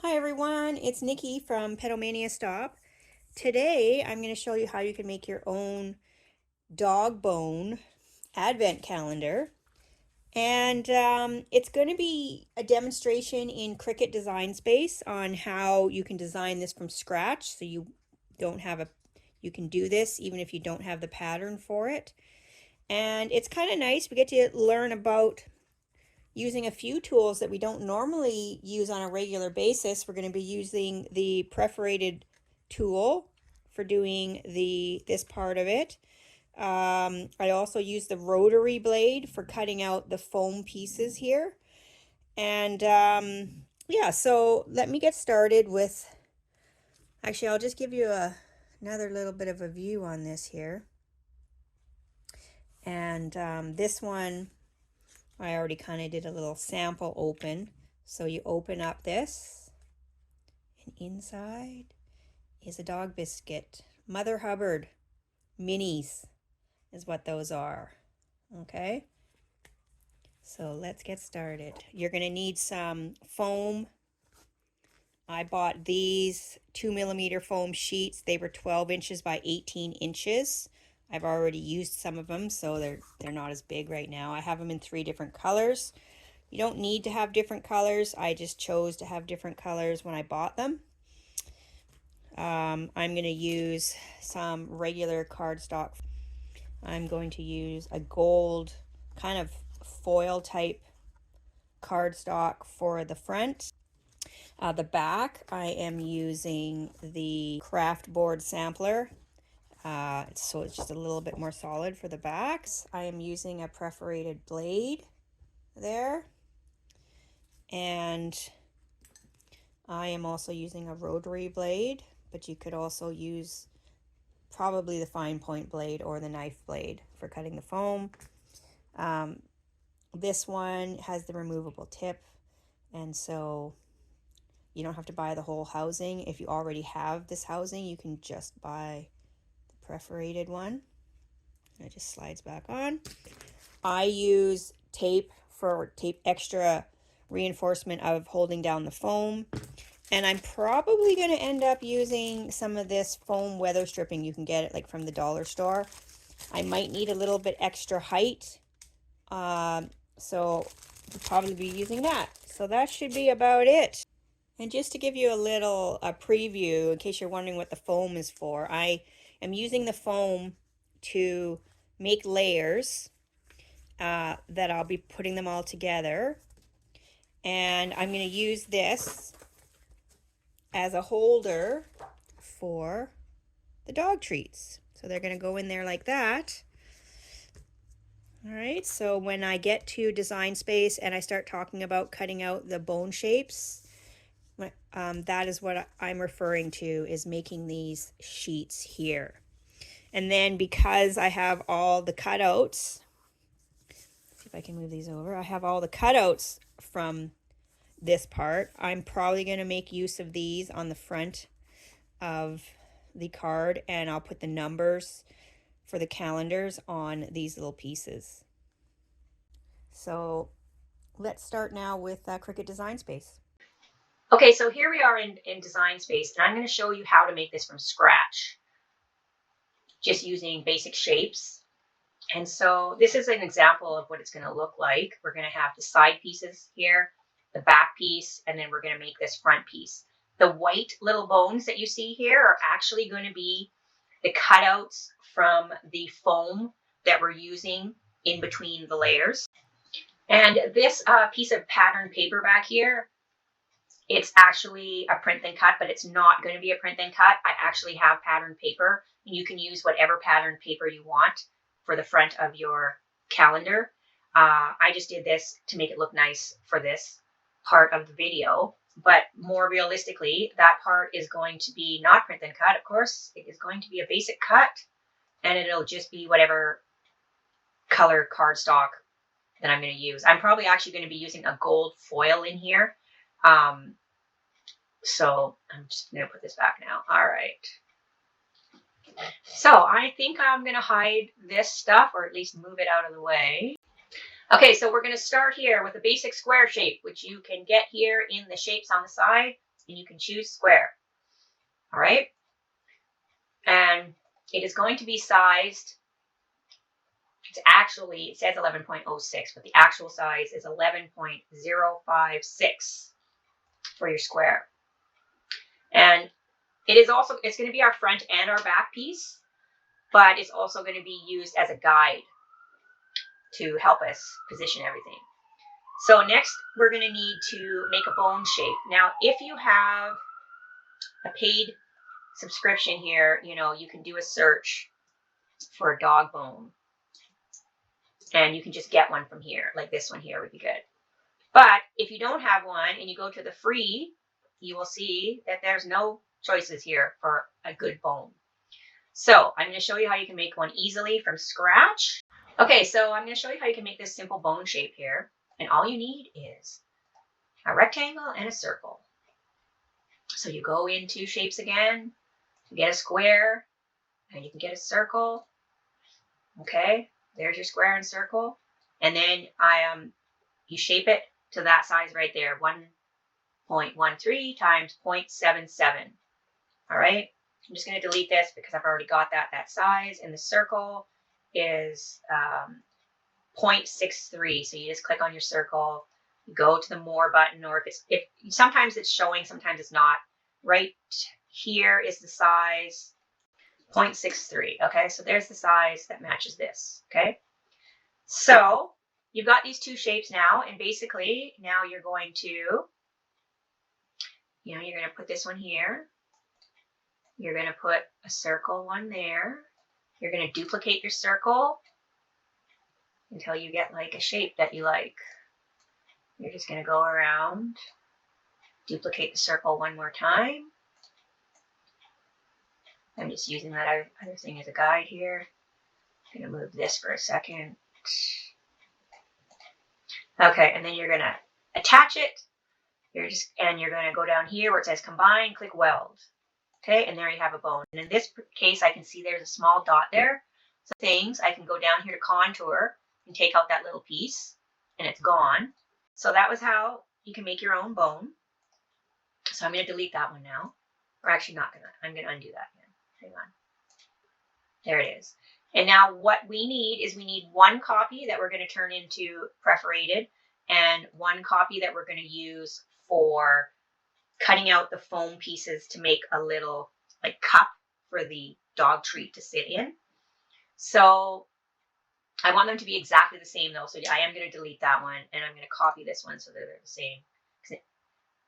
Hi everyone, it's Nikki from Pedomania Stop. Today I'm going to show you how you can make your own dog bone advent calendar. And it's going to be a demonstration in Cricut Design Space on how you can design this from scratch. So you can do this even if you don't have the pattern for it. And it's kind of nice. We get to learn about using a few tools that we don't normally use on a regular basis. We're going to be using the perforated tool for doing this part of it. I also use the rotary blade for cutting out the foam pieces here. And yeah, so let me get started with, actually I'll just give you another little bit of a view on this here. And this one, I already kind of did a little sample open. So you open up this, and inside is a dog biscuit. Mother Hubbard minis is what those are. Okay, so let's get started. You're going to need some foam. I bought these 2mm foam sheets. They were 12 inches by 18 inches. I've already used some of them, so they're not as big right now. I have them in 3 different colors. You don't need to have different colors. I just chose to have different colors when I bought them. I'm going to use some regular cardstock. I'm going to use a gold kind of foil type cardstock for the front. The back, I am using the craft board sampler. So it's just a little bit more solid for the backs. I am using a perforated blade there. And I am also using a rotary blade, but you could also use probably the fine point blade or the knife blade for cutting the foam. This one has the removable tip, and so you don't have to buy the whole housing. If you already have this housing, you can just buy the perforated one. It just slides back on. I use tape for extra reinforcement of holding down the foam. And I'm probably going to end up using some of this foam weather stripping. You can get it like from the dollar store. I might need a little bit extra height. So I'll probably be using that. So that should be about it. And just to give you a preview, in case you're wondering what the foam is for, I am using the foam to make layers that I'll be putting them all together. And I'm going to use this as a holder for the dog treats. So they're going to go in there like that. All right, so when I get to Design Space and I start talking about cutting out the bone shapes, that is what I'm referring to, is making these sheets here. And then because I have all the cutouts, see if I can move these over. I have all the cutouts from this part. I'm probably going to make use of these on the front of the card, and I'll put the numbers for the calendars on these little pieces. So let's start now with Cricut Design Space. Okay, so here we are in Design Space, and I'm going to show you how to make this from scratch, just using basic shapes. And so this is an example of what it's going to look like. We're going to have the side pieces here, the back piece, and then we're going to make this front piece. The white little bones that you see here are actually going to be the cutouts from the foam that we're using in between the layers. And this piece of patterned paper back here, it's actually a print and cut, but it's not going to be a print and cut. I actually have patterned paper, and you can use whatever patterned paper you want for the front of your calendar. I just did this to make it look nice for this part of the video, but more realistically, that part is going to be not print and cut. Of course, it is going to be a basic cut, and it'll just be whatever color cardstock that I'm going to use. I'm probably actually going to be using a gold foil in here. So I'm just going to put this back now. All right. So I think I'm going to hide this stuff, or at least move it out of the way. Okay, so we're going to start here with a basic square shape, which you can get here in the shapes on the side. and you can choose square. All right. And it is going to be sized. It says 11.06, but the actual size is 11.056 for your square. And it's going to be our front and our back piece, but it's also going to be used as a guide to help us position everything. So next, we're going to need to make a bone shape. Now, if you have a paid subscription here, you can do a search for a dog bone. And you can just get one from here, like this one here would be good. But if you don't have one and you go to the free, you will see that there's no choices here for a good bone. So I'm going to show you how you can make one easily from scratch. Okay, so I'm going to show you how you can make this simple bone shape here. And all you need is a rectangle and a circle. So you go into shapes again, you get a square, and you can get a circle. Okay, there's your square and circle. And then you shape it to that size right there, 1.13 times 0.77. All right, I'm just going to delete this because I've already got that size. And the circle is 0.63. So you just click on your circle, you go to the more button, or if sometimes it's showing, sometimes it's not. Right here is the size 0.63. Okay, so there's the size that matches this. Okay, so you've got these two shapes now, and basically now you're going to put this one here. You're going to put a circle one there. You're going to duplicate your circle until you get like a shape that you like. You're just going to go around, duplicate the circle one more time. I'm just using that other thing as a guide here. I'm going to move this for a second. Okay, and then you're going to attach it. You're going to go down here where it says combine, click weld. Okay, and there you have a bone. And in this case, I can see there's a small dot there. So I can go down here to contour and take out that little piece, and it's gone. So that was how you can make your own bone. So I'm going to delete that one now. Or actually not going to. I'm going to undo that again. Hang on. There it is. And now what we need one copy that we're going to turn into perforated, and one copy that we're going to use for cutting out the foam pieces to make a little like cup for the dog treat to sit in. So I want them to be exactly the same though. So I am going to delete that one, and I'm going to copy this one so that they're the same.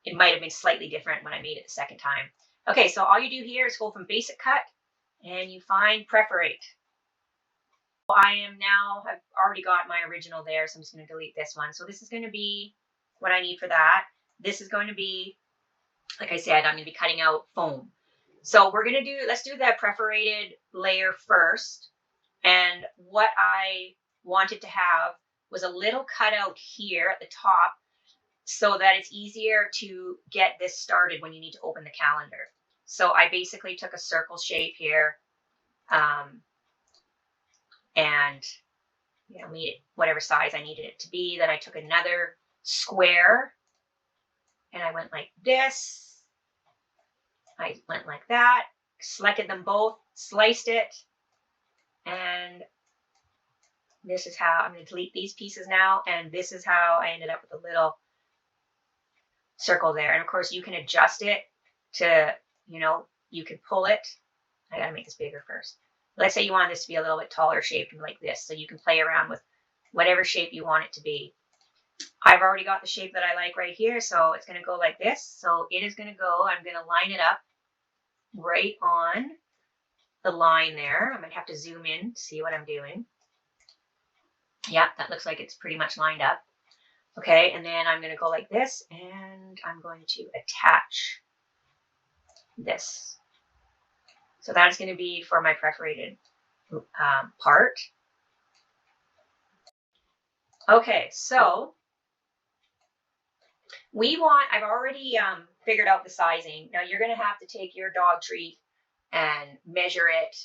It might have been slightly different when I made it the second time. Okay, so all you do here is go from basic cut and you find perforate. I've already got my original there, so I'm just going to delete this one. So this is going to be what I need for that. This is going to be, like I said, I'm going to be cutting out foam. So let's do that perforated layer first. And what I wanted to have was a little cutout here at the top so that it's easier to get this started when you need to open the calendar. So I basically took a circle shape here and made it whatever size I needed it to be. Then I took another square and I went like this. I went like that, selected them both, sliced it, and this is how I'm going to delete these pieces now. And this is how I ended up with a little circle there. And of course you can adjust it to, you can pull it. I got to make this bigger first. Let's say you want this to be a little bit taller shaped like this. So you can play around with whatever shape you want it to be. I've already got the shape that I like right here. So it's going to go like this. So it is going to go, I'm going to line it up right on the line there. I'm going to have to zoom in to see what I'm doing. Yeah, that looks like it's pretty much lined up. Okay, and then I'm going to go like this, and I'm going to attach this. So that is going to be for my perforated part. Okay, so I've already figured out the sizing. Now you're going to have to take your dog treat and measure it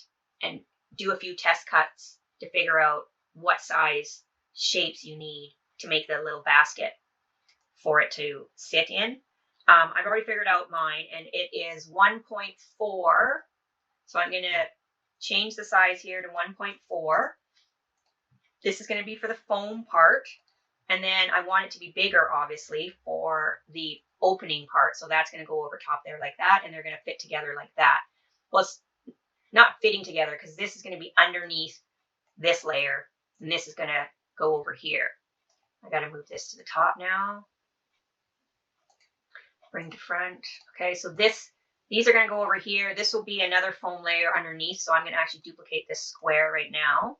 and do a few test cuts to figure out what size shapes you need to make the little basket for it to sit in. I've already figured out mine, and it is 1.4. So I'm going to change the size here to 1.4. This is going to be for the foam part. And then I want it to be bigger, obviously, for the opening part. So that's going to go over top there like that, and they're going to fit together like that. Well, it's not fitting together because this is going to be underneath this layer, and this is going to go over here. I got to move this to the top now. Bring to front. Okay, so these are going to go over here. This will be another foam layer underneath, so I'm going to actually duplicate this square right now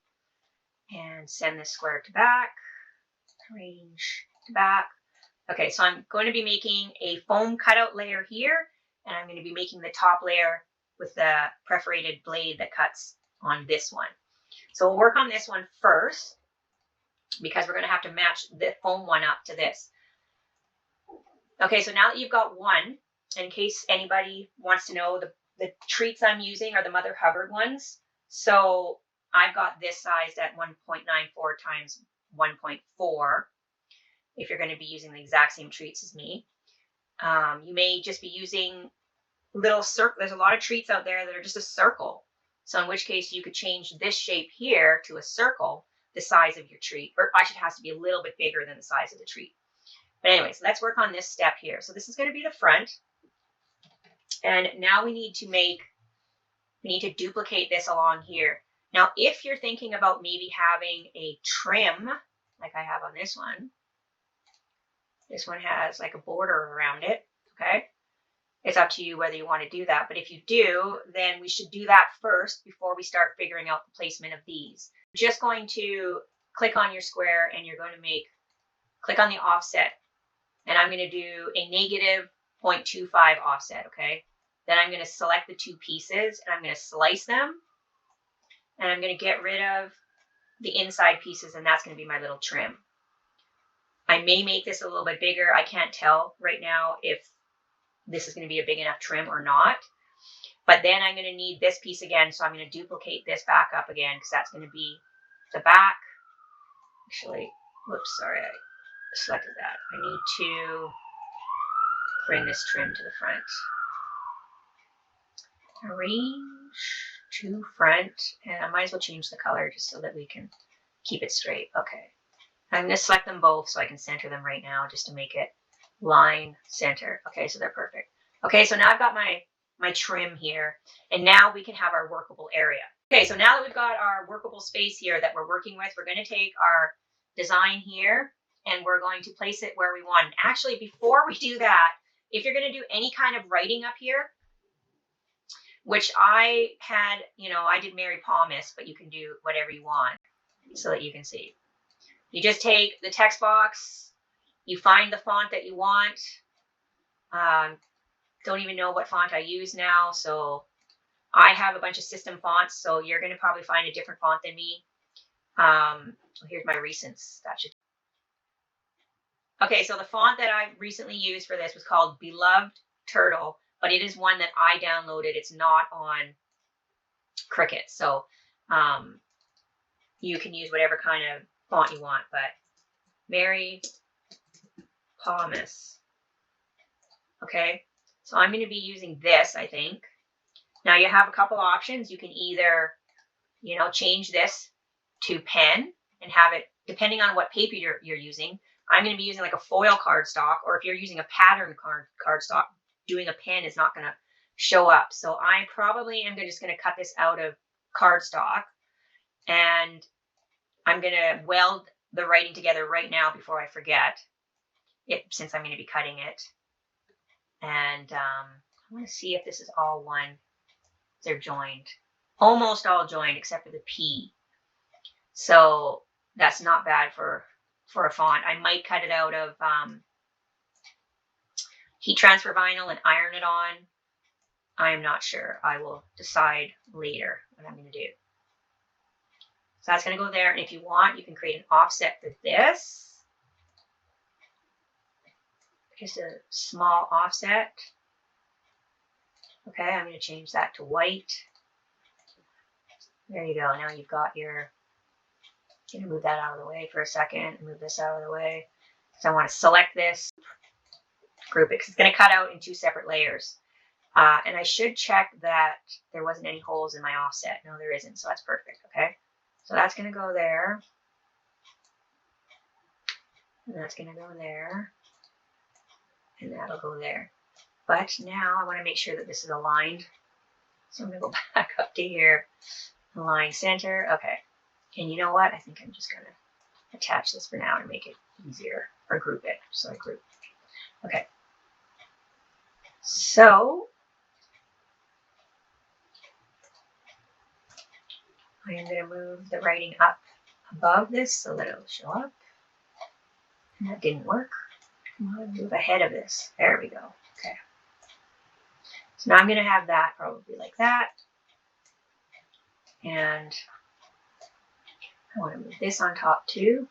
and send this square to back. Arrange to back. Okay, so I'm going to be making a foam cutout layer here, and I'm going to be making the top layer with the perforated blade that cuts on this one. So we'll work on this one first because we're going to have to match the foam one up to this. Okay, so now that you've got one, in case anybody wants to know, the treats I'm using are the Mother Hubbard ones. So I've got this sized at 1.94 times 1.4 if you're going to be using the exact same treats as me. You may just be using little circle. There's a lot of treats out there that are just a circle. So in which case you could change this shape here to a circle, the size of your treat, or actually it has to be a little bit bigger than the size of the treat. But anyways, let's work on this step here. So this is going to be the front. And now we need to duplicate this along here. Now, if you're thinking about maybe having a trim, like I have on this one has like a border around it, okay? It's up to you whether you want to do that. But if you do, then we should do that first before we start figuring out the placement of these. You're just going to click on your square and you're going to click on the offset. And I'm going to do a negative 0.25 offset, okay? Then I'm going to select the two pieces and I'm going to slice them. And I'm going to get rid of the inside pieces, and that's going to be my little trim. I may make this a little bit bigger. I can't tell right now if this is going to be a big enough trim or not. But then I'm going to need this piece again, so I'm going to duplicate this back up again because that's going to be the back. Actually, whoops, sorry, I selected that. I need to bring this trim to the front. Arrange to front, and I might as well change the color just so that we can keep it straight. Okay, I'm going to select them both so I can center them right now just to make it line center. Okay, so they're perfect. Okay, so now I've got my trim here, and now we can have our workable area. Okay, so now that we've got our workable space here that we're working with, we're going to take our design here and we're going to place it where we want. Actually, before we do that, if you're going to do any kind of writing up here, which I had, I did Mary Palmas, but you can do whatever you want so that you can see. You just take the text box, you find the font that you want. Don't even know what font I use now, so I have a bunch of system fonts, so you're going to probably find a different font than me. Here's my recents. Okay, so the font that I recently used for this was called Beloved Turtle, but it is one that I downloaded. It's not on Cricut, so you can use whatever kind of font you want, but Mary Palmas. Okay, so I'm going to be using this, I think. Now you have a couple options. You can either, change this to pen and have it, depending on what paper you're using. I'm going to be using like a foil cardstock, or if you're using a pattern cardstock, doing a pen is not going to show up. So I probably am just going to cut this out of cardstock, and I'm going to weld the writing together right now before I forget it, since I'm going to be cutting it. And I want to see if this is all one. They're joined. Almost all joined except for the P. So that's not bad for a font. I might cut it out of heat transfer vinyl and iron it on. I am not sure. I will decide later what I'm going to do. So that's going to go there. And if you want, you can create an offset for this. Just a small offset. Okay, I'm going to change that to white. There you go. Now you've got your, I'm going to move that out of the way for a second and move this out of the way. So I want to select this. group it because it's going to cut out in 2 separate layers. And I should check that there wasn't any holes in my offset. No, there isn't, so that's perfect, okay? So that's going to go there. And that's going to go there. And that'll go there. But now I want to make sure that this is aligned. So I'm going to go back up to here. Align center. Okay. And you know what? I think I'm just going to attach this for now to make it easier. Or group it. So I group. Okay. So I am going to move the writing up above this so that it'll show up. And that didn't work. Come on, move ahead of this. There we go. Okay. So now I'm going to have that probably like that. And I want to move this on top too.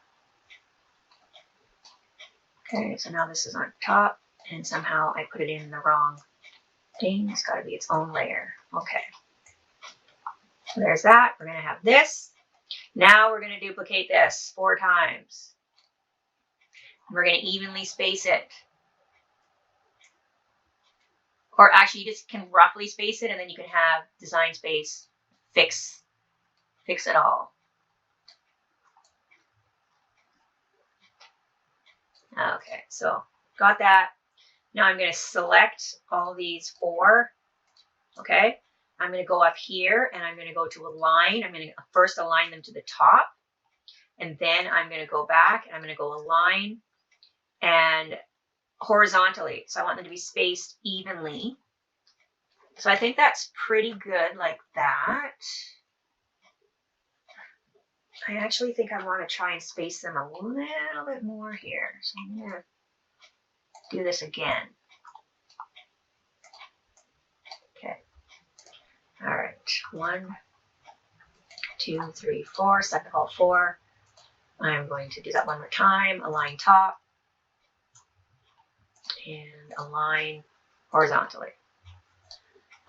Okay, so now this is on top. And somehow I put it in the wrong thing. It's got to be its own layer. Okay. So there's that. We're going to have this. Now we're going to duplicate this 4 times. We're going to evenly space it. Or actually, you just can roughly space it, and then you can have design space fix it all. Okay, so got that. Now I'm going to select all these 4. Okay, I'm going to go up here, and I'm going to go to align. I'm going to first align them to the top, and then I'm going to go back, and I'm going to go align and horizontally. So I want them to be spaced evenly. So I think that's pretty good like that. I actually think I want to try and space them a little bit more here. So I'm going to do this again. Okay. All right. 1, 2, 3, 4. Select all 4. I'm going to do that one more time. Align top. And align horizontally.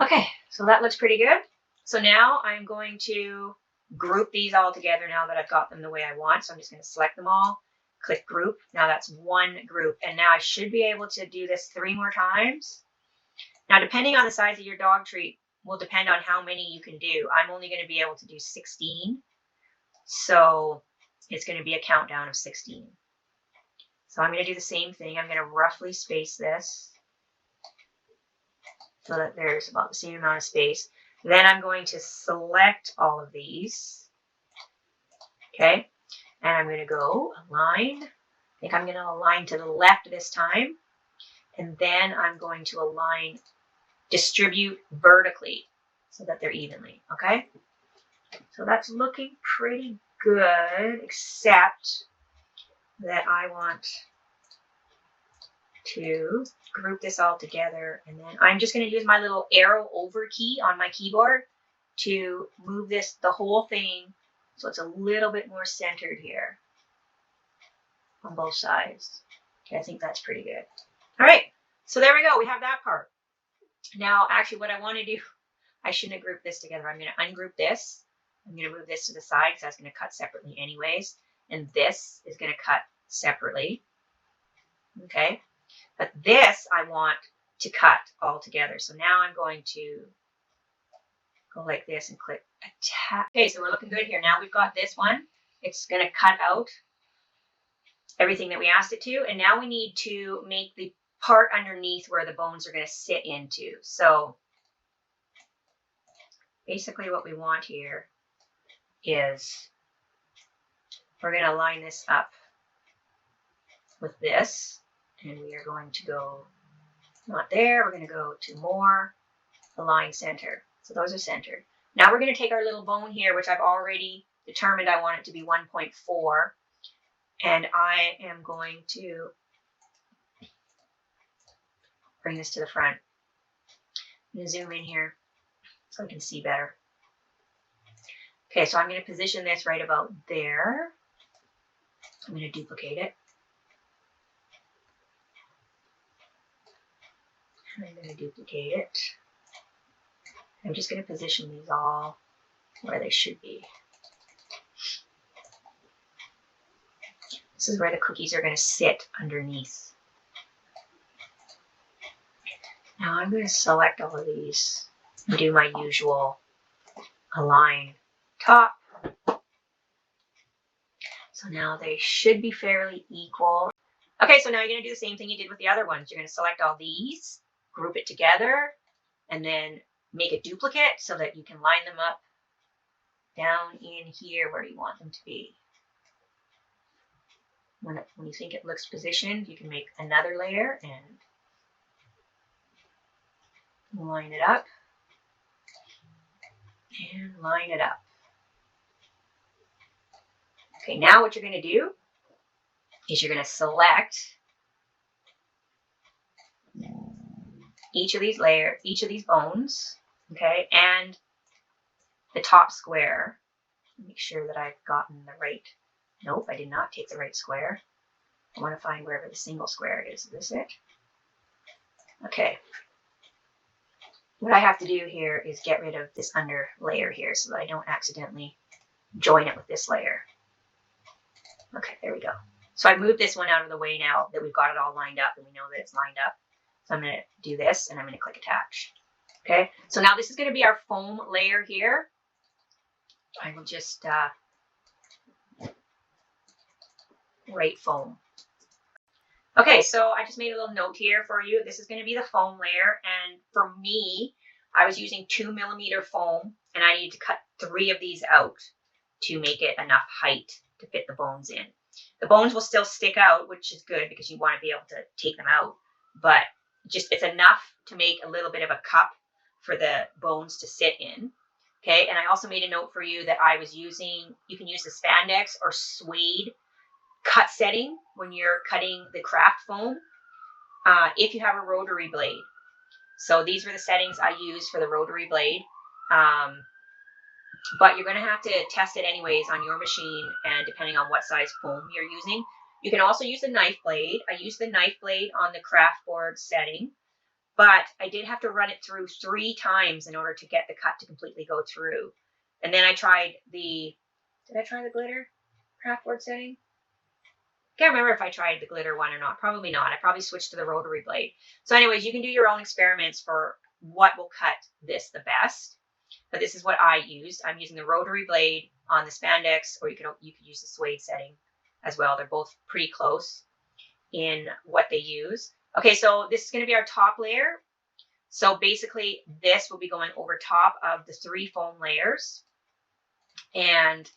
Okay, so that looks pretty good. So now I'm going to group these all together now that I've got them the way I want. So I'm just going to select them all, click group. Now that's 1 group. And now I should be able to do this 3 more times. Now, depending on the size of your dog treat will depend on how many you can do. I'm only going to be able to do 16. So it's going to be a countdown of 16. So I'm going to do the same thing. I'm going to roughly space this so that there's about the same amount of space. Then I'm going to select all of these. Okay. And I'm going to go align. I think I'm going to align to the left this time. And then I'm going to align, distribute vertically so that they're evenly. Okay. So that's looking pretty good, except that I want to group this all together, and then I'm just going to use my little arrow over key on my keyboard to move this, the whole thing, so it's a little bit more centered here on both sides. Okay, I think that's pretty good. All right, so there we go. We have that part. Now, actually, what I want to do, I shouldn't have grouped this together. I'm going to ungroup this. I'm going to move this to the side because that's going to cut separately anyways, and this is going to cut separately. Okay. But this I want to cut all together. So now I'm going to go like this and click attach. Okay, so we're looking good here. Now we've got this one. It's going to cut out everything that we asked it to. And now we need to make the part underneath where the bones are going to sit into. So basically what we want here is we're going to line this up with this. And we are going to go, not there, we're going to go to more, align center. So those are centered. Now we're going to take our little bone here, which I've already determined I want it to be 1.4. And I am going to bring this to the front. I'm going to zoom in here so I can see better. Okay, so I'm going to position this right about there. I'm going to duplicate it. I'm going to duplicate it. I'm just going to position these all where they should be. This is where the cookies are going to sit underneath. Now I'm going to select all of these and do my usual align top. So now they should be fairly equal. Okay, so now you're going to do the same thing you did with the other ones. You're going to select all these, group it together, and then make a duplicate so that you can line them up down in here where you want them to be. When you think it looks positioned, you can make another layer and line it up and line it up. Okay, now what you're going to do is you're going to select each of these bones, okay, and the top square. Make sure that I've gotten the right. Nope, I did not take the right square. I want to find wherever the single square is. Is this it? Okay. What I have to do here is get rid of this under layer here so that I don't accidentally join it with this layer. Okay, there we go. So I moved this one out of the way now that we've got it all lined up and we know that it's lined up. So I'm going to do this and I'm going to click attach. Okay, so now this is going to be our foam layer here. I will just write foam. Okay, so I just made a little note here for you. This is going to be the foam layer, and for me, I was using 2mm foam, and I needed to cut 3 of these out to make it enough height to fit the bones in. The bones will still stick out, which is good because you want to be able to take them out, but just it's enough to make a little bit of a cup for the bones to sit in. Okay, and I also made a note for you that I was using, you can use the spandex or suede cut setting when you're cutting the craft foam if you have a rotary blade. So these were the settings I used for the rotary blade. But you're going to have to test it anyways on your machine and depending on what size foam you're using. You can also use the knife blade. I used the knife blade on the craft board setting, but I did have to run it through 3 times in order to get the cut to completely go through. And then I tried did I try the glitter craft board setting? Can't remember if I tried the glitter one or not. Probably not. I probably switched to the rotary blade. So anyways, you can do your own experiments for what will cut this the best. But this is what I used. I'm using the rotary blade on the spandex, or you could use the suede setting as well. They're both pretty close in what they use. Okay, so this is going to be our top layer. So basically, this will be going over top of the 3 foam layers. And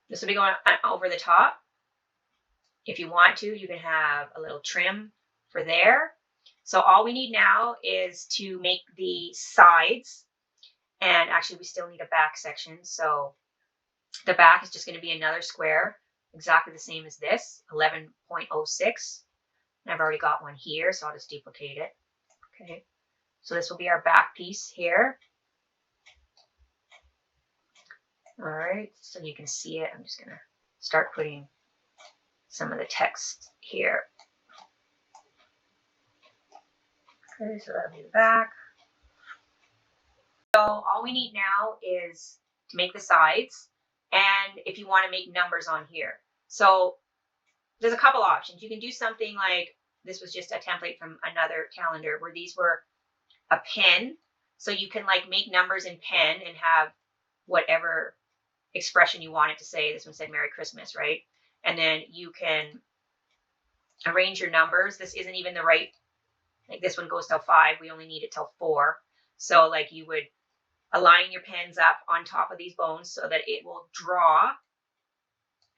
this will be going over the top. If you want to, you can have a little trim for there. So all we need now is to make the sides. And actually, we still need a back section. So the back is just going to be another square, exactly the same as this, 11.06. And I've already got one here, so I'll just duplicate it. Okay. So this will be our back piece here. All right, so you can see it. I'm just going to start putting some of the text here. Okay, so that'll be the back. So all we need now is to make the sides, and if you want to make numbers on here. So there's a couple options. You can do something like, this was just a template from another calendar where these were a pen. So you can like make numbers in pen and have whatever expression you want it to say. This one said Merry Christmas, right? And then you can arrange your numbers. This isn't even the right, like this one goes till 5. We only need it till 4. So like you would align your pens up on top of these bones so that it will draw.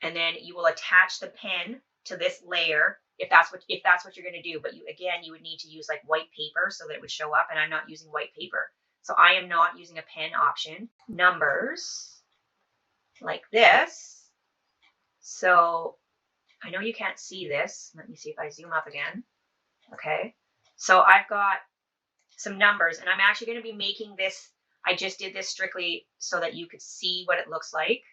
And then you will attach the pen to this layer if that's what you're going to do. But you would need to use like white paper so that it would show up. And I'm not using white paper. So I am not using a pen option. Numbers like this. So I know you can't see this. Let me see if I zoom up again. Okay. So I've got some numbers and I'm actually going to be making this. I just did this strictly so that you could see what it looks like.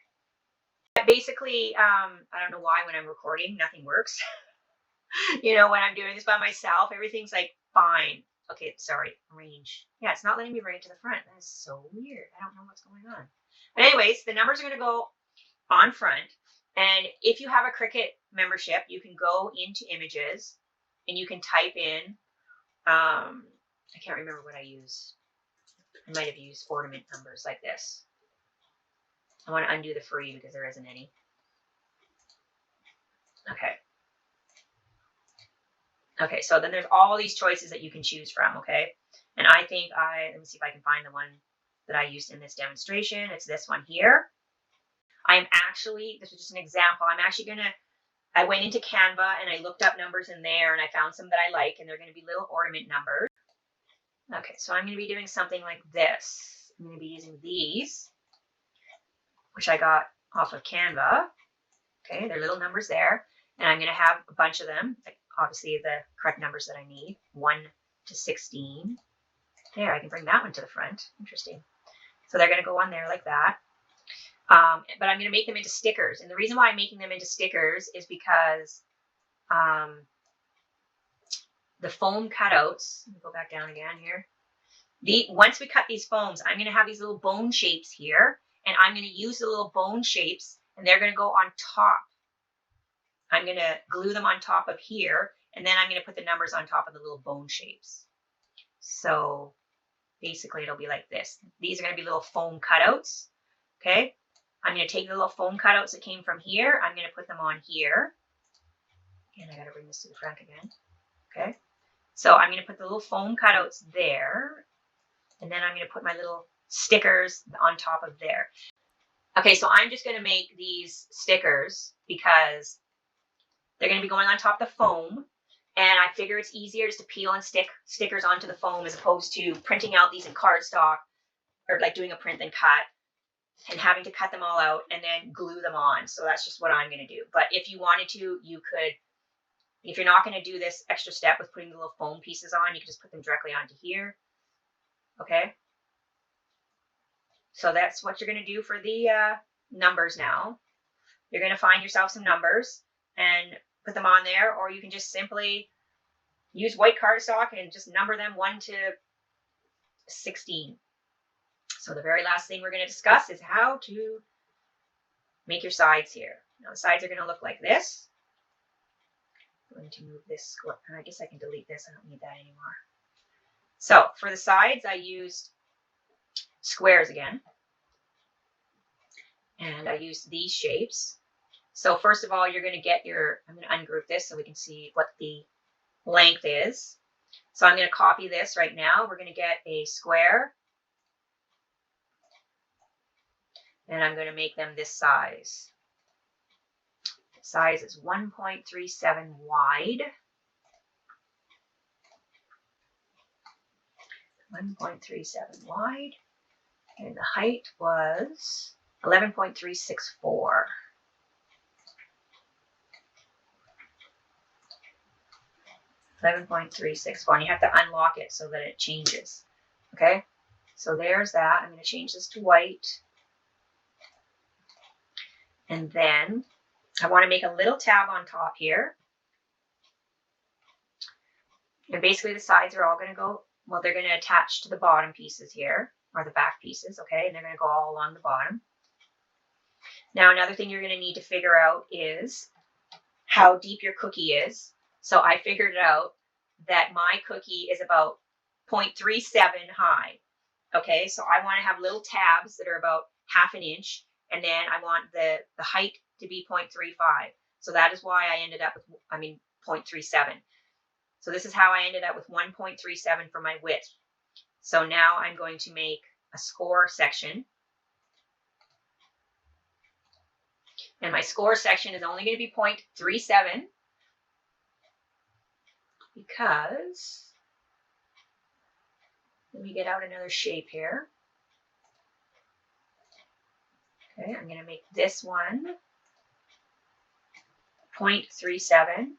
Basically, I don't know why when I'm recording, nothing works. When I'm doing this by myself, everything's like fine. Okay, sorry, arrange. Yeah, it's not letting me bring it to the front. That is so weird. I don't know what's going on. But anyways, the numbers are going to go on front. And if you have a Cricut membership, you can go into images and you can type in I can't remember what I used. I might have used ornament numbers like this. I want to undo the free because there isn't any. Okay. Okay, so then there's all these choices that you can choose from, okay? And I think let me see if I can find the one that I used in this demonstration. It's this one here. This is just an example. I went into Canva and I looked up numbers in there and I found some that I like, and they're going to be little ornament numbers. Okay, so I'm going to be doing something like this. I'm going to be using these, which I got off of Canva. Okay, they're little numbers there. And I'm going to have a bunch of them, like obviously the correct numbers that I need, 1 to 16. There, I can bring that one to the front. Interesting. So they're going to go on there like that. But I'm going to make them into stickers. And the reason why I'm making them into stickers is because the foam cutouts, let me go back down again here. Once we cut these foams, I'm going to have these little bone shapes here. And I'm going to use the little bone shapes, and they're going to go on top. I'm going to glue them on top of here, and then I'm going to put the numbers on top of the little bone shapes. So basically it'll be like this. These are going to be little foam cutouts. Okay. I'm going to take the little foam cutouts that came from here. I'm going to put them on here. And I got to bring this to the front again. Okay. So I'm going to put the little foam cutouts there. And then I'm going to put my little stickers on top of there. Okay. So I'm just going to make these stickers because they're going to be going on top of the foam. And I figure it's easier just to peel and stick stickers onto the foam as opposed to printing out these in cardstock, or like doing a print and cut and having to cut them all out and then glue them on. So that's just what I'm going to do. But if you wanted to, you could, if you're not going to do this extra step with putting the little foam pieces on, you can just put them directly onto here. Okay. So that's what you're going to do for the numbers now. You're going to find yourself some numbers and put them on there, or you can just simply use white cardstock and just number them 1 to 16. So the very last thing we're going to discuss is how to make your sides here. Now the sides are going to look like this. I'm going to move this, and I guess I can delete this. I don't need that anymore. So for the sides, I used squares again. And I used these shapes. So first of all, you're going to get I'm going to ungroup this so we can see what the length is. So I'm going to copy this right now. We're going to get a square. And I'm going to make them this size. The size is 1.37 wide. 1.37 wide. And the height was 11.364. 11.361. You have to unlock it so that it changes. Okay, so there's that. I'm going to change this to white. And then I want to make a little tab on top here. And basically the sides are all going to go, well, they're going to attach to the bottom pieces here, or the back pieces, okay? And they're going to go all along the bottom. Now, another thing you're going to need to figure out is how deep your cookie is. So I figured out that my cookie is about 0.37 high. Okay, so I want to have little tabs that are about 1/2 inch, and then I want the height to be 0.35. So that is why I ended up with, 0.37. So this is how I ended up with 1.37 for my width. So now I'm going to make a score section. And my score section is only going to be 0.37 because, let me get out another shape here. Okay, I'm going to make this one 0.37.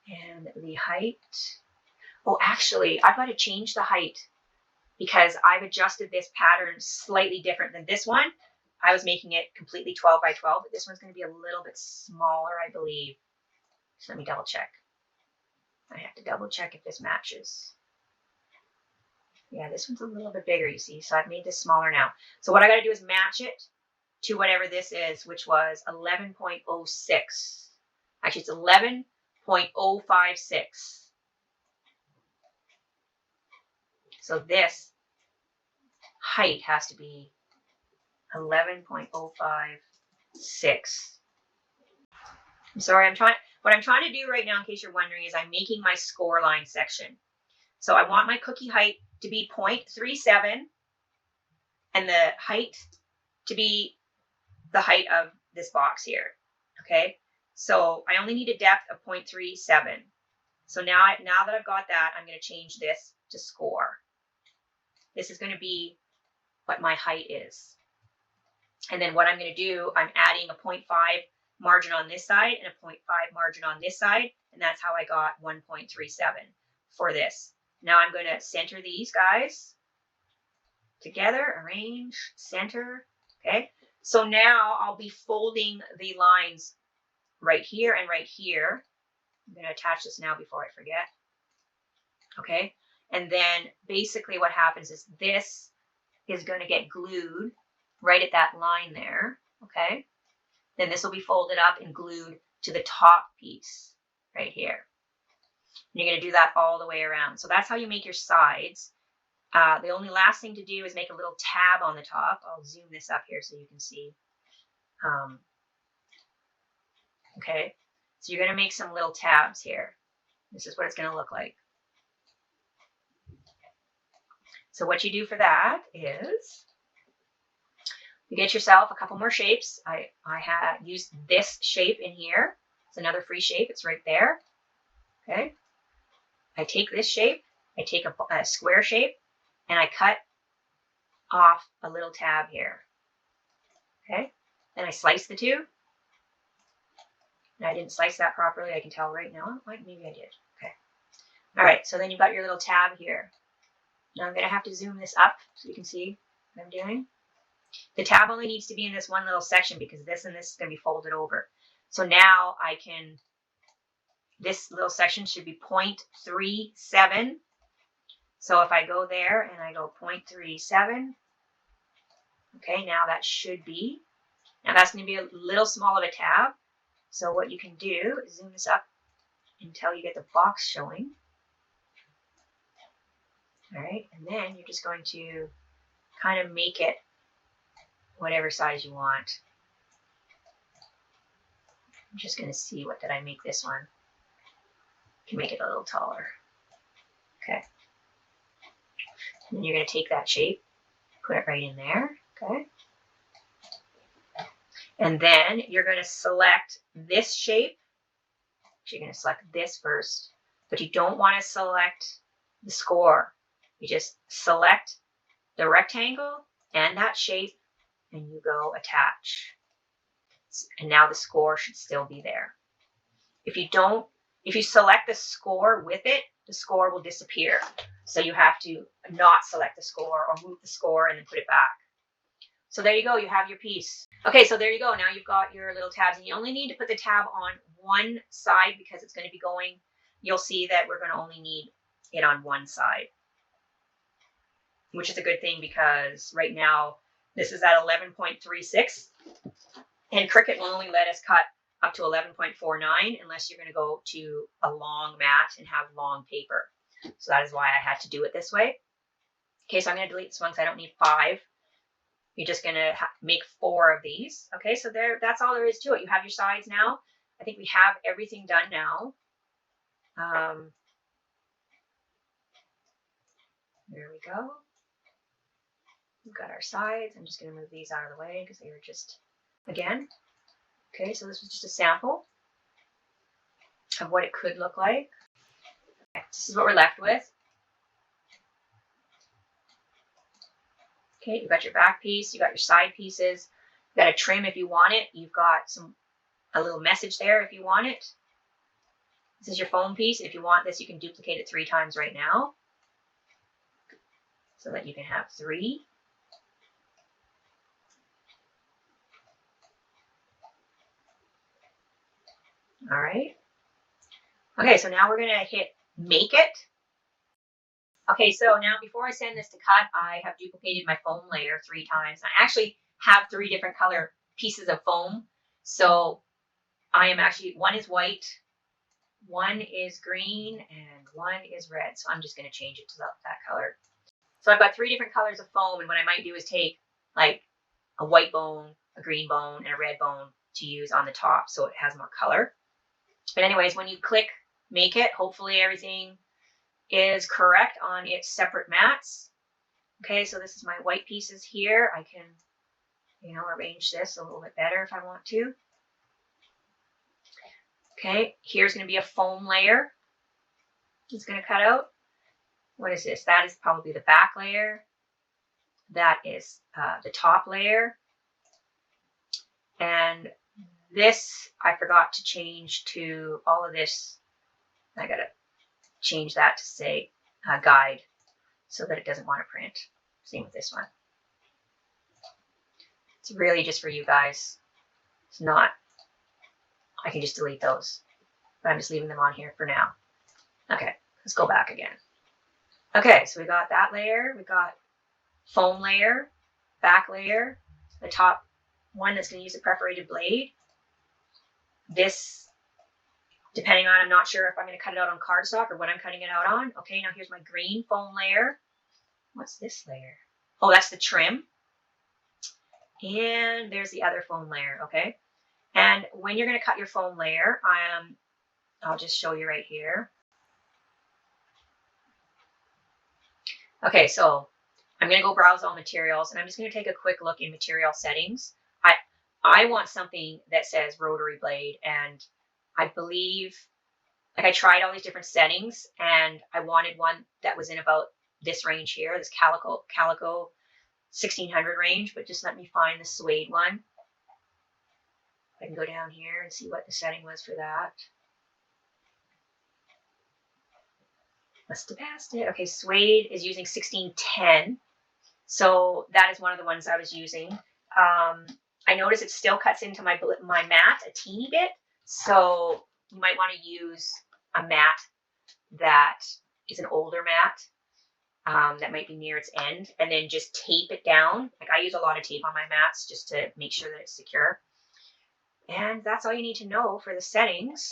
And the height, oh, actually, I've got to change the height because I've adjusted this pattern slightly different than this one. I was making it completely 12 by 12, but this one's going to be a little bit smaller, I believe. So let me double check. I have to double check if this matches. Yeah, this one's a little bit bigger, you see. So I've made this smaller now. So what I got to do is match it to whatever this is, which was 11.06. Actually, it's 11.056. So this height has to be 11.056. I'm sorry, what I'm trying to do right now, in case you're wondering, is I'm making my score line section. So I want my cookie height to be 0.37 and the height to be the height of this box here. Okay, so I only need a depth of 0.37. So now that I've got that, I'm going to change this to score. This is going to be what my height is. And then what I'm going to do, I'm adding a 0.5 margin on this side and a 0.5 margin on this side. And that's how I got 1.37 for this. Now I'm going to center these guys together, arrange, center. Okay. So now I'll be folding the lines right here and right here. I'm going to attach this now before I forget. Okay. And then basically what happens is this is going to get glued right at that line there. Okay. Then this will be folded up and glued to the top piece right here. And you're going to do that all the way around. So that's how you make your sides. The only last thing to do is make a little tab on the top. I'll zoom this up here so you can see. Okay. So you're going to make some little tabs here. This is what it's going to look like. So what you do for that is you get yourself a couple more shapes. I have used this shape in here. It's another free shape. It's right there. Okay. I take this shape. I take a square shape and I cut off a little tab here. Okay. Then I slice the two. And I didn't slice that properly. I can tell right now. Maybe I did. Okay. All right. So then you've got your little tab here. Now I'm going to have to zoom this up so you can see what I'm doing. The tab only needs to be in this one little section because this and this is going to be folded over. So now I can, this little section should be 0.37. So if I go there and I go 0.37, okay, now that should be, now that's going to be a little small of a tab. So what you can do is zoom this up until you get the box showing. All right, and then you're just going to kind of make it whatever size you want. I'm just going to see, what did I make this one? Can make it a little taller. Okay. And then you're going to take that shape, put it right in there. Okay. And then you're going to select this shape. You're going to select this first, but you don't want to select the score. You just select the rectangle and that shape and you go attach. And now the score should still be there. If you select the score with it, the score will disappear. So you have to not select the score or move the score and then put it back. So there you go, you have your piece. Okay, so there you go. Now you've got your little tabs and you only need to put the tab on one side because it's going to be going, you'll see that we're going to only need it on one side, which is a good thing because right now this is at 11.36 and Cricut will only let us cut up to 11.49 unless you're going to go to a long mat and have long paper. So that is why I had to do it this way. Okay, so I'm going to delete this one because I don't need 5. You're just going to make 4 of these. Okay, so that's all there is to it. You have your sides now. I think we have everything done now. There we go. We've got our sides. I'm just going to move these out of the way because they were just, again. Okay, so this was just a sample of what it could look like. Okay, this is what we're left with. Okay, you've got your back piece, you've got your side pieces, you've got a trim if you want it, you've got a little message there if you want it. This is your foam piece. If you want this, you can duplicate it 3 times right now so that you can have 3. All right. Okay, so now we're going to hit make it. Okay, so now before I send this to cut, I have duplicated my foam layer 3 times. I actually have 3 different color pieces of foam. So I am actually, one is white, one is green, and one is red. So I'm just going to change it to that color. So I've got 3 different colors of foam, and what I might do is take like a white bone, a green bone, and a red bone to use on the top so it has more color. But anyways, when you click make it, hopefully everything is correct on its separate mats. Okay, so this is my white pieces here. I can, arrange this a little bit better if I want to. Okay, here's going to be a foam layer. It's going to cut out. What is this? That is probably the back layer. That is the top layer. And this, I forgot to change to all of this. I got to change that to say guide so that it doesn't want to print. Same with this one. It's really just for you guys. It's not, I can just delete those, but I'm just leaving them on here for now. Okay, let's go back again. Okay, so we got that layer, we got foam layer, back layer, the top one that's going to use a perforated blade. This, depending on, I'm not sure if I'm going to cut it out on cardstock or what I'm cutting it out on. Okay, now here's my green foam layer. What's this layer? Oh, that's the trim. And there's the other foam layer, okay? And when you're going to cut your foam layer, I'll just show you right here. Okay, so I'm going to go browse all materials, and I'm just going to take a quick look in material settings. I want something that says rotary blade, and I believe, like I tried all these different settings, and I wanted one that was in about this range here, this calico 1600 range, but just let me find the suede one. I can go down here and see what the setting was for that. Must have passed it. Okay, suede is using 1610. So that is one of the ones I was using. I notice it still cuts into my mat a teeny bit. So you might want to use a mat that is an older mat that might be near its end, and then just tape it down. Like I use a lot of tape on my mats just to make sure that it's secure. And that's all you need to know for the settings.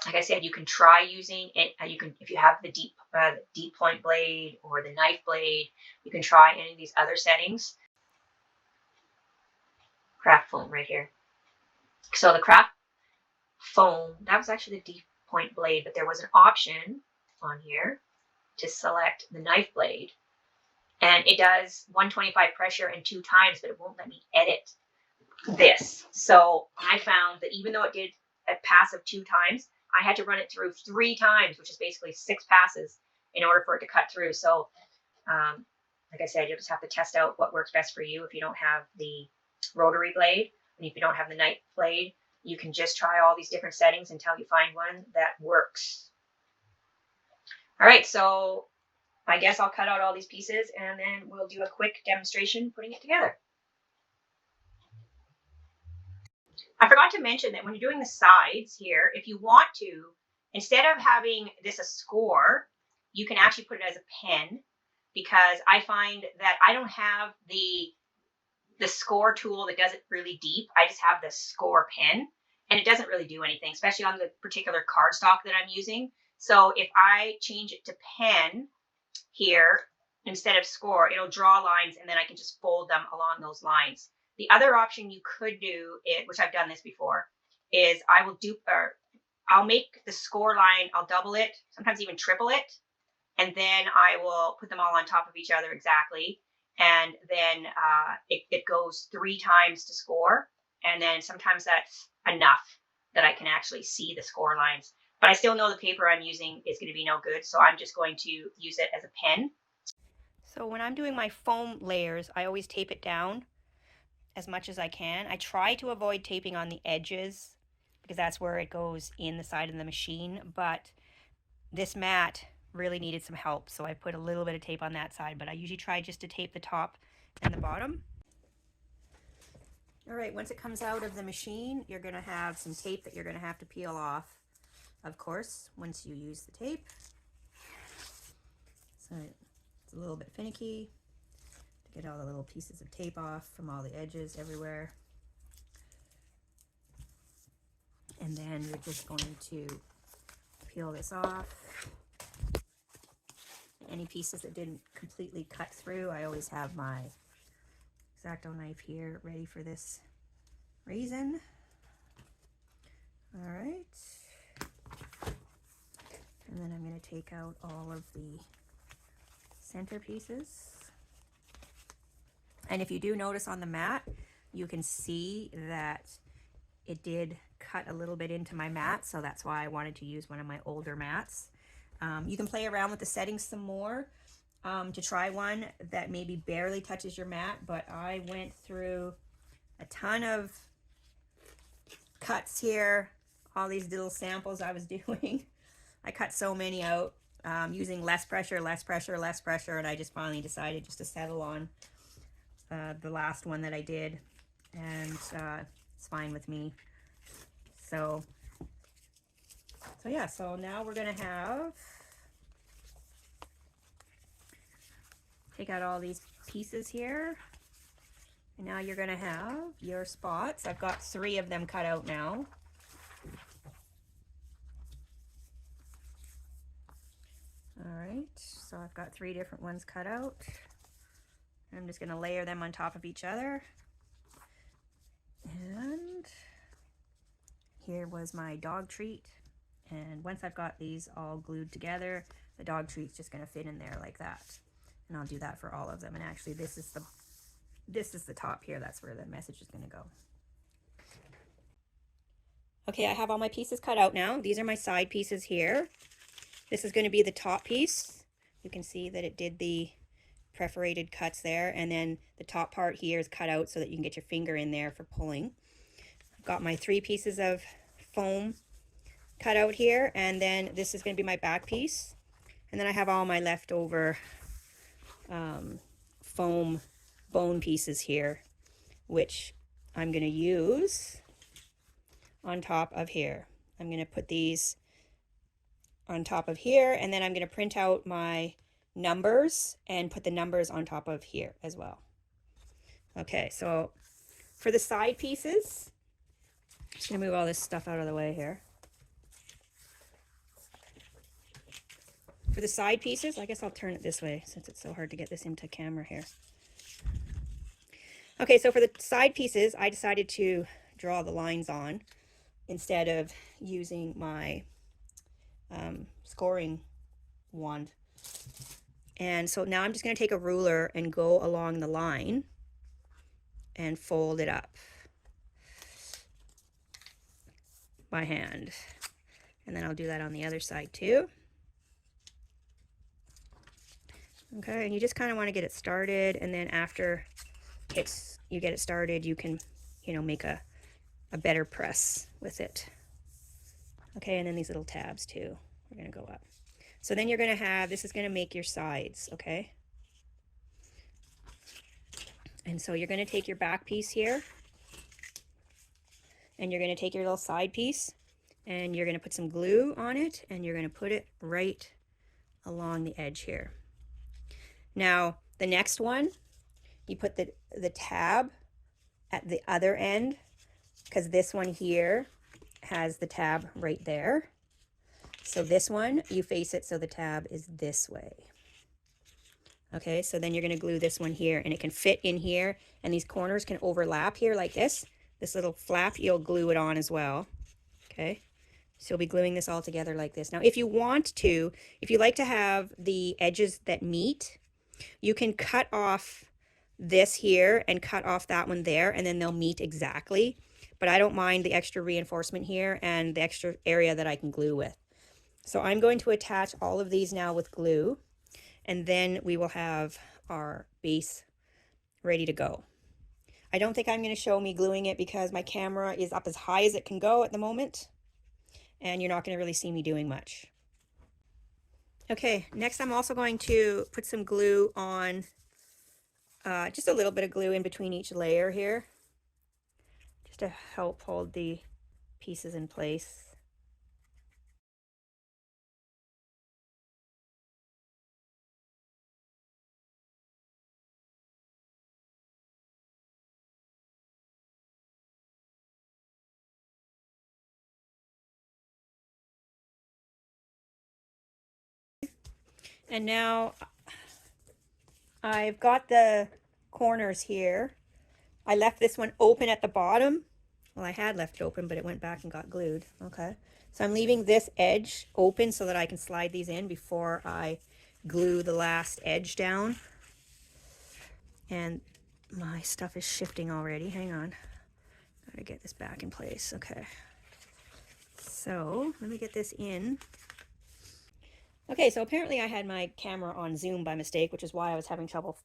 Like I said, you can try using it. If you have the deep point blade or the knife blade, you can try any of these other settings. Craft foam right here. So the craft foam, that was actually the deep point blade, but there was an option on here to select the knife blade. And it does 125 pressure and 2 times, but it won't let me edit this. So I found that even though it did a pass of 2 times, I had to run it through 3 times, which is basically 6 passes in order for it to cut through. So like I said, you'll just have to test out what works best for you. If you don't have the rotary blade, and if you don't have the knife blade, you can just try all these different settings until you find one that works. All right, so I guess I'll cut out all these pieces and then we'll do a quick demonstration putting it together. I forgot to mention that when you're doing the sides here, if you want to, instead of having this a score, you can actually put it as a pen, because I find that I don't have the score tool that does it really deep. I just have the score pen, and it doesn't really do anything, especially on the particular cardstock that I'm using. So if I change it to pen here instead of score, it'll draw lines, and then I can just fold them along those lines. The other option you could do, which I've done this before, is I'll make the score line, I'll double it, sometimes even triple it, and then I will put them all on top of each other exactly. And then it goes 3 times to score, and then sometimes that's enough that I can actually see the score lines. But I still know the paper I'm using is going to be no good, so I'm just going to use it as a pen. So when I'm doing my foam layers, I always tape it down as much as I can. I try to avoid taping on the edges because that's where it goes in the side of the machine, but this mat really needed some help, so I put a little bit of tape on that side, but I usually try just to tape the top and the bottom. All right, once it comes out of the machine, you're going to have some tape that you're going to have to peel off, of course, once you use the tape. So it's a little bit finicky to get all the little pieces of tape off from all the edges everywhere. And then you're just going to peel this off. Any pieces that didn't completely cut through, I always have my X-Acto knife here ready for this reason. All right. And then I'm going to take out all of the center pieces. And if you do notice on the mat, you can see that it did cut a little bit into my mat, so that's why I wanted to use one of my older mats. You can play around with the settings some more to try one that maybe barely touches your mat, but I went through a ton of cuts here, all these little samples I was doing. I cut so many out using less pressure, less pressure, less pressure, and I just finally decided just to settle on the last one that I did, and it's fine with me. So yeah, so now we're gonna take out all these pieces here, and now you're gonna have your spots. I've got 3 of them cut out now. All right, so I've got 3 different ones cut out. I'm just gonna layer them on top of each other. And here was my dog treat. And once I've got these all glued together, the dog treat's just gonna fit in there like that. And I'll do that for all of them. And actually this is the top here. That's where the message is gonna go. Okay, I have all my pieces cut out now. These are my side pieces here. This is gonna be the top piece. You can see that it did the perforated cuts there, and then the top part here is cut out so that you can get your finger in there for pulling. I've got my 3 pieces of foam cut out here, and then this is going to be my back piece, and then I have all my leftover foam bone pieces here, which I'm going to use on top of here. I'm going to put these on top of here, and then I'm going to print out my numbers and put the numbers on top of here as well. Okay, so for the side pieces, I'm just going to move all this stuff out of the way here. For the side pieces, I guess I'll turn it this way since it's so hard to get this into camera here. Okay, so for the side pieces, I decided to draw the lines on instead of using my scoring wand. And so now I'm just going to take a ruler and go along the line and fold it up by hand. And then I'll do that on the other side too. Okay, and you just kind of want to get it started, and then after you get it started, you can, make a better press with it. Okay, and then these little tabs too are going to go up. So then you're going to have, this is going to make your sides, okay? And so you're going to take your back piece here, and you're going to take your little side piece, and you're going to put some glue on it, and you're going to put it right along the edge here. Now, the next one, you put the tab at the other end, because this one here has the tab right there. So this one, you face it so the tab is this way. Okay, so then you're going to glue this one here, and it can fit in here, and these corners can overlap here like this. This little flap, you'll glue it on as well. Okay, so you'll be gluing this all together like this. Now, if you want to, if you like to have the edges that meet, you can cut off this here and cut off that one there, and then they'll meet exactly. But I don't mind the extra reinforcement here and the extra area that I can glue with. So I'm going to attach all of these now with glue, and then we will have our base ready to go. I don't think I'm going to show me gluing it because my camera is up as high as it can go at the moment, and you're not going to really see me doing much. Okay, next I'm also going to put some glue on, just a little bit of glue in between each layer here, just to help hold the pieces in place. And now I've got the corners here. I left this one open at the bottom. Well, I had left it open, but it went back and got glued. Okay. So I'm leaving this edge open so that I can slide these in before I glue the last edge down. And my stuff is shifting already. Hang on. Gotta get this back in place. Okay. So let me get this in. Okay, so apparently I had my camera on zoom by mistake, which is why I was having trouble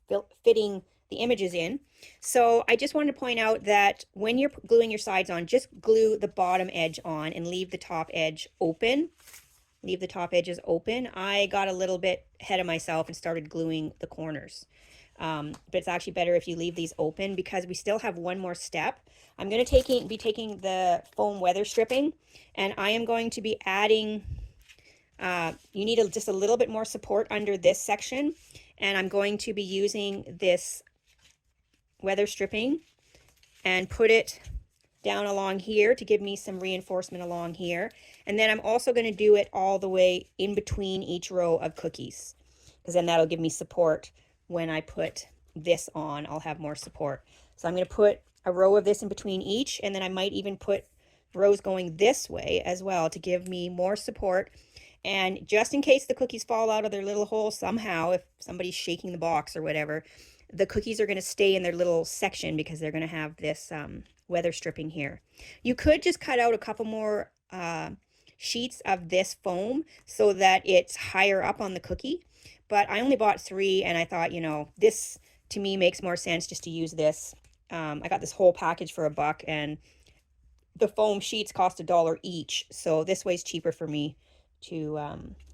fitting the images in. So I just wanted to point out that when you're gluing your sides on, just glue the bottom edge on and leave the top edge open. Leave the top edges open. I got a little bit ahead of myself and started gluing the corners. But it's actually better if you leave these open because we still have one more step. I'm going to be taking the foam weather stripping, and I am going to be adding, you need just a little bit more support under this section, and I'm going to be using this weather stripping and put it down along here to give me some reinforcement along here. And then I'm also going to do it all the way in between each row of cookies, because then that'll give me support when I put this on. I'll have more support. So I'm going to put a row of this in between each, and then I might even put rows going this way as well to give me more support. And just in case the cookies fall out of their little hole somehow, if somebody's shaking the box or whatever, the cookies are going to stay in their little section because they're going to have this weather stripping here. You could just cut out a couple more sheets of this foam so that it's higher up on the cookie, but I only bought 3, and I thought, you know, this to me makes more sense just to use this. I got this whole package for $1, and the foam sheets cost $1 each, so this way's cheaper for me to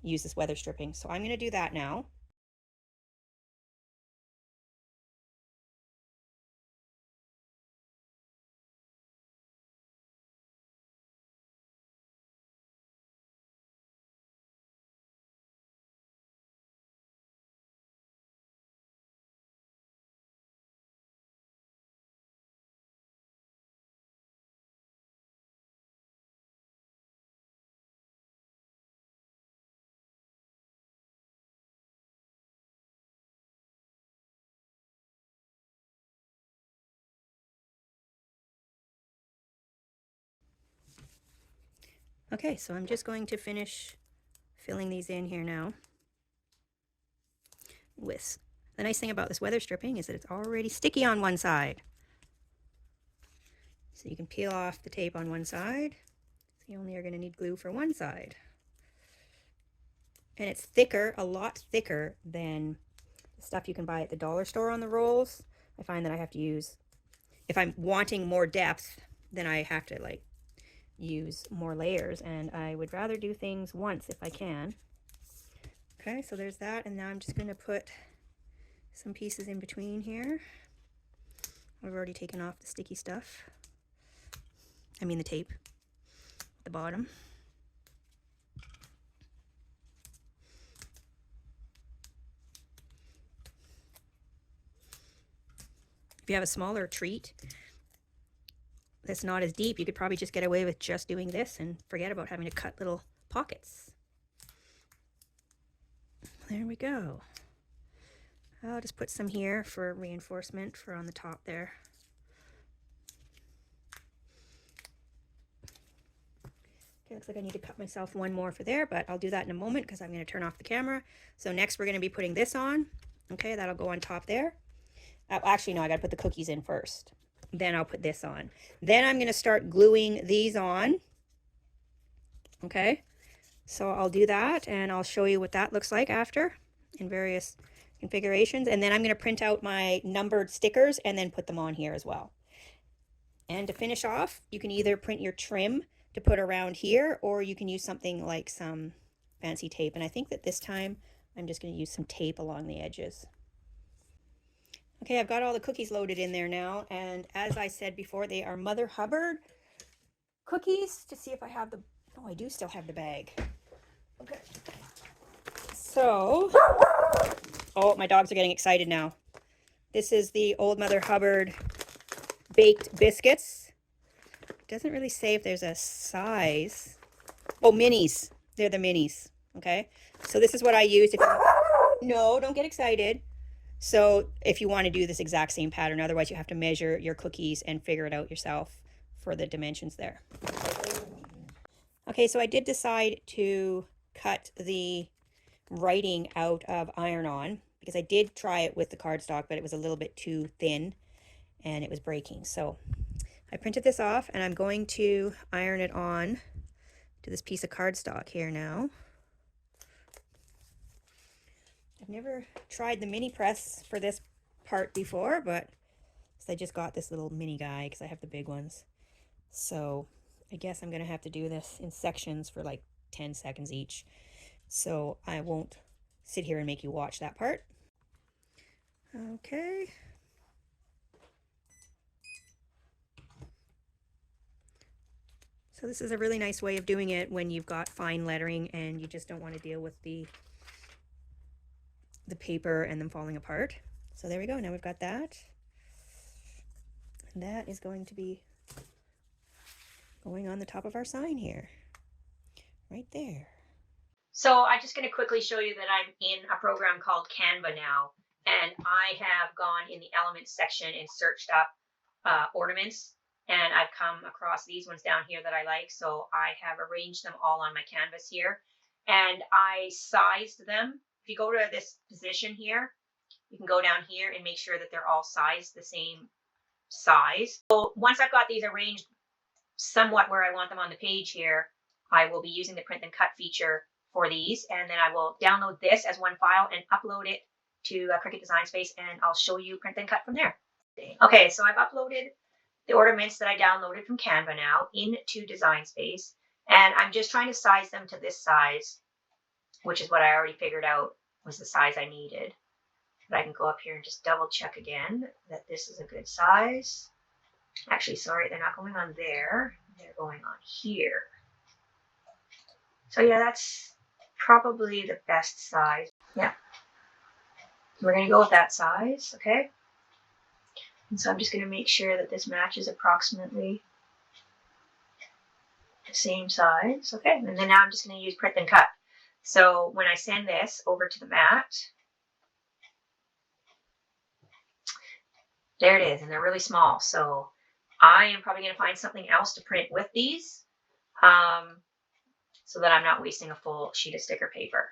use this weather stripping. So I'm going to do that now. Okay, so I'm just going to finish filling these in here now. With the nice thing about this weather stripping is that it's already sticky on one side. So you can peel off the tape on one side. So you only are going to need glue for one side. And it's thicker, a lot thicker than the stuff you can buy at the dollar store on the rolls. I find that I have to use, if I'm wanting more depth, then I have to like use more layers, and I would rather do things once if I can. Okay, so there's that, and now I'm just going to put some pieces in between here. I've already taken off the sticky stuff. I mean the tape at the bottom. If you have a smaller treat that's not as deep, you could probably just get away with just doing this and forget about having to cut little pockets. There we go. I'll just put some here for reinforcement for on the top there. Okay, looks like I need to cut myself one more for there, but I'll do that in a moment because I'm going to turn off the camera. So next we're going to be putting this on. Okay, that'll go on top there. Actually, no, I got to put the cookies in first. Then I'll put this on. Then I'm going to start gluing these on. Okay, so I'll do that, and I'll show you what that looks like after in various configurations. And then I'm going to print out my numbered stickers and then put them on here as well. And to finish off, you can either print your trim to put around here, or you can use something like some fancy tape. And I think that this time I'm just going to use some tape along the edges. Okay, I've got all the cookies loaded in there now, and as I said before, they are Mother Hubbard cookies. To see if I have the, oh, I do still have the bag. Okay, so, oh, my dogs are getting excited now. This is the old Mother Hubbard baked biscuits. It doesn't really say if there's a size. Oh, minis. They're the minis. Okay, so this is what I used. no, don't get excited. So if you want to do this exact same pattern, otherwise you have to measure your cookies and figure it out yourself for the dimensions there. Okay, so I did decide to cut the writing out of iron-on because I did try it with the cardstock, but it was a little bit too thin and it was breaking. So I printed this off and I'm going to iron it on to this piece of cardstock here now. I've never tried the mini press for this part before, but I just got this little mini guy because I have the big ones. So I guess I'm going to have to do this in sections for like 10 seconds each. So I won't sit here and make you watch that part. Okay. So this is a really nice way of doing it when you've got fine lettering and you just don't want to deal with the paper and them falling apart. So there we go. Now we've got that. And that is going to be going on the top of our sign here. Right there. So I'm just going to quickly show you that I'm in a program called Canva now. And I have gone in the elements section and searched up ornaments. And I've come across these ones down here that I like. So I have arranged them all on my canvas here. And I sized them. If you go to this position here, you can go down here and make sure that they're all sized the same size. So once I've got these arranged somewhat where I want them on the page here, I will be using the print and cut feature for these. And then I will download this as one file and upload it to Cricut Design Space, and I'll show you print and cut from there. Okay, so I've uploaded the ornaments that I downloaded from Canva now into Design Space, and I'm just trying to size them to this size, which is what I already figured out was the size I needed. But I can go up here and just double check again that this is a good size. Actually, sorry, they're not going on there. They're going on here. So yeah, that's probably the best size. Yeah. We're going to go with that size, okay? And so I'm just going to make sure that this matches approximately the same size, okay? And then now I'm just going to use print and cut. So when I send this over to the mat, there it is, and they're really small. So I am probably going to find something else to print with these so that I'm not wasting a full sheet of sticker paper.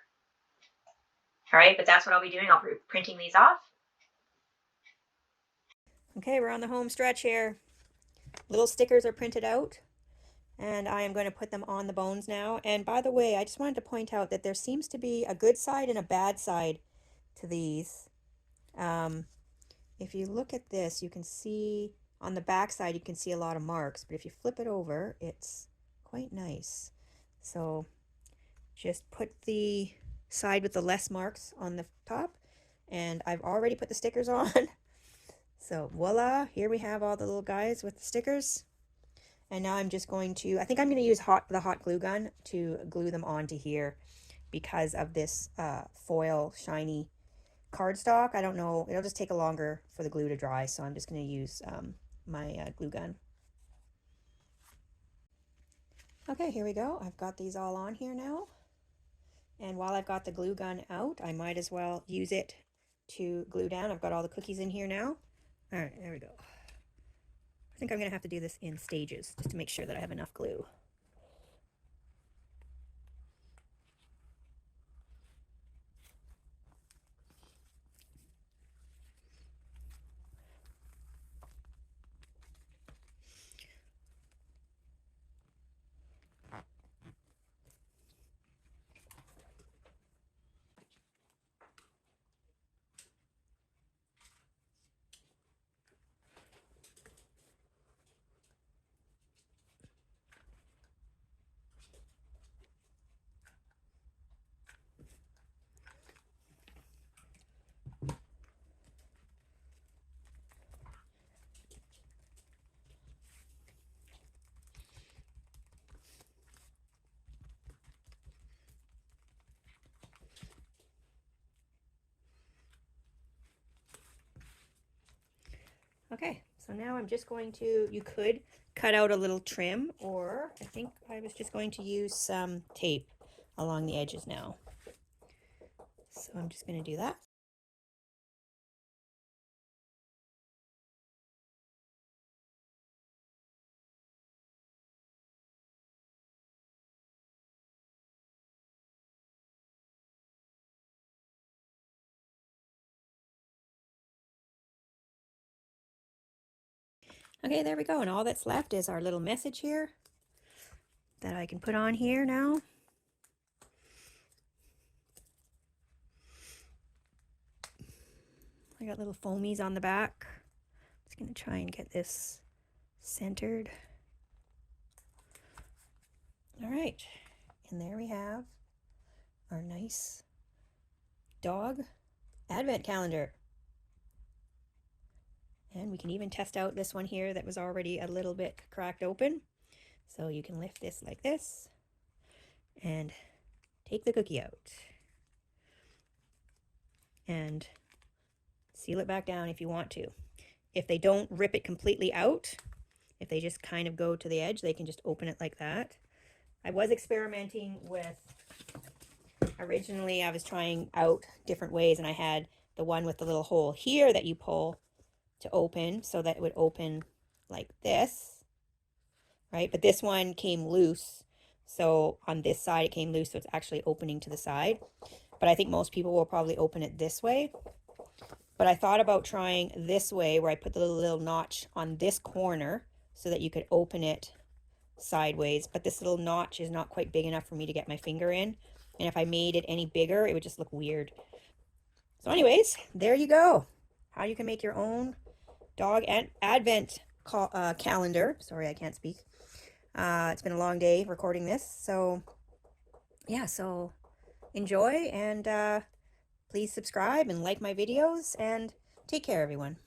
All right, but that's what I'll be doing. I'll be printing these off. Okay, we're on the home stretch here. Little stickers are printed out, and I am going to put them on the bones now. And by the way, I just wanted to point out that there seems to be a good side and a bad side to these. If you look at this, you can see on the back side, you can see a lot of marks, but if you flip it over, it's quite nice. So just put the side with the less marks on the top, and I've already put the stickers on. So voila, here we have all the little guys with the stickers. And now I'm just going to, I think I'm going to use the hot glue gun to glue them onto here because of this foil shiny cardstock. I don't know, it'll just take longer for the glue to dry, so I'm just going to use my glue gun. Okay, here we go. I've got these all on here now. And while I've got the glue gun out, I might as well use it to glue down. I've got all the cookies in here now. All right, there we go. I think I'm going to have to do this in stages just to make sure that I have enough glue. Okay, so now I'm just going to, you could cut out a little trim, or I think I was just going to use some tape along the edges now. So I'm just going to do that. Okay, there we go. And all that's left is our little message here that I can put on here now. I got little foamies on the back. Just going to try and get this centered. All right, and there we have our nice dog advent calendar. And we can even test out this one here that was already a little bit cracked open. So you can lift this like this and take the cookie out and seal it back down if you want to. If they don't rip it completely out, if they just kind of go to the edge, they can just open it like that. I was experimenting with, originally I was trying out different ways, and I had the one with the little hole here that you pull to open so that it would open like this, right? But this one came loose. So on this side it came loose, so it's actually opening to the side. But I think most people will probably open it this way. But I thought about trying this way, where I put the little notch on this corner so that you could open it sideways. But this little notch is not quite big enough for me to get my finger in. And if I made it any bigger, it would just look weird. So anyways, there you go. How you can make your own dog advent calendar. Sorry, I can't speak. It's been a long day recording this. So yeah, so enjoy, and please subscribe and like my videos, and take care, everyone.